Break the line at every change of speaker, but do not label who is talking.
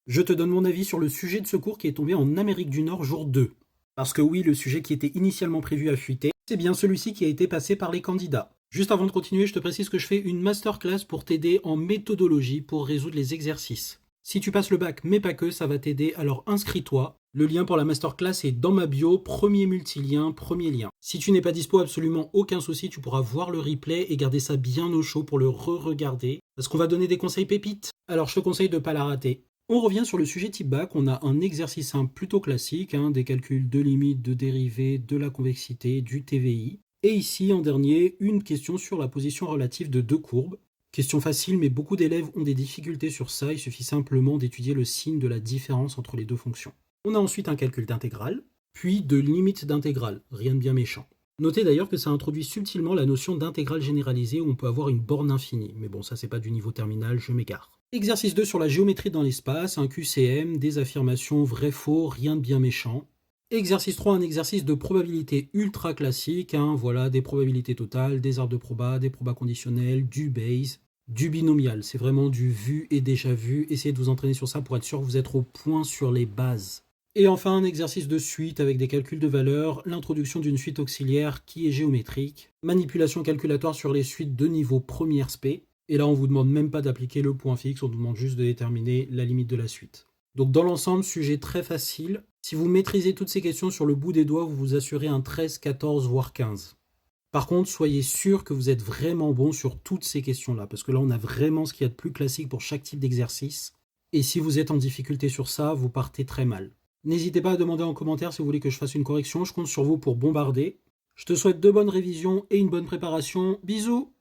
Je te donne mon avis sur le sujet de ce cours qui est tombé en Amérique du Nord jour 2. Parce que oui, le sujet qui était initialement prévu à fuiter, c'est bien celui-ci qui a été passé par les candidats. Juste avant de continuer, je te précise que je fais une masterclass pour t'aider en méthodologie pour résoudre les exercices. Si tu passes le bac, mais pas que, ça va t'aider, alors inscris-toi. Le lien pour la masterclass est dans ma bio, premier multilien, premier lien. Si tu n'es pas dispo, absolument aucun souci, tu pourras voir le replay et garder ça bien au chaud pour le re-regarder, parce qu'on va donner des conseils pépites. Alors je te conseille de ne pas la rater. On revient sur le sujet type bac, on a un exercice simple plutôt classique, des calculs de limites, de dérivées, de la convexité, du TVI. Et ici, en dernier, une question sur la position relative de deux courbes. Question facile, mais beaucoup d'élèves ont des difficultés sur ça, il suffit simplement d'étudier le signe de la différence entre les deux fonctions. On a ensuite un calcul d'intégrale, puis de limite d'intégrale, rien de bien méchant. Notez d'ailleurs que ça introduit subtilement la notion d'intégrale généralisée où on peut avoir une borne infinie, mais bon, ça c'est pas du niveau terminal, je m'égare. Exercice 2 sur la géométrie dans l'espace, un QCM, des affirmations vrai-faux, rien de bien méchant. Exercice 3, un exercice de probabilité ultra classique, voilà, des probabilités totales, des arts de proba, des probas conditionnels, du Bayes, du binomial, c'est vraiment du vu et déjà vu, essayez de vous entraîner sur ça pour être sûr que vous êtes au point sur les bases. Et enfin, un exercice de suite avec des calculs de valeurs, l'introduction d'une suite auxiliaire qui est géométrique, manipulation calculatoire sur les suites de niveau première spé, et là on vous demande même pas d'appliquer le point fixe, on vous demande juste de déterminer la limite de la suite. Donc dans l'ensemble, sujet très facile. Si vous maîtrisez toutes ces questions sur le bout des doigts, vous vous assurez un 13, 14, voire 15. Par contre, soyez sûr que vous êtes vraiment bon sur toutes ces questions-là, parce que là on a vraiment ce qu'il y a de plus classique pour chaque type d'exercice. Et si vous êtes en difficulté sur ça, vous partez très mal. N'hésitez pas à demander en commentaire si vous voulez que je fasse une correction, je compte sur vous pour bombarder. Je te souhaite de bonnes révisions et une bonne préparation. Bisous!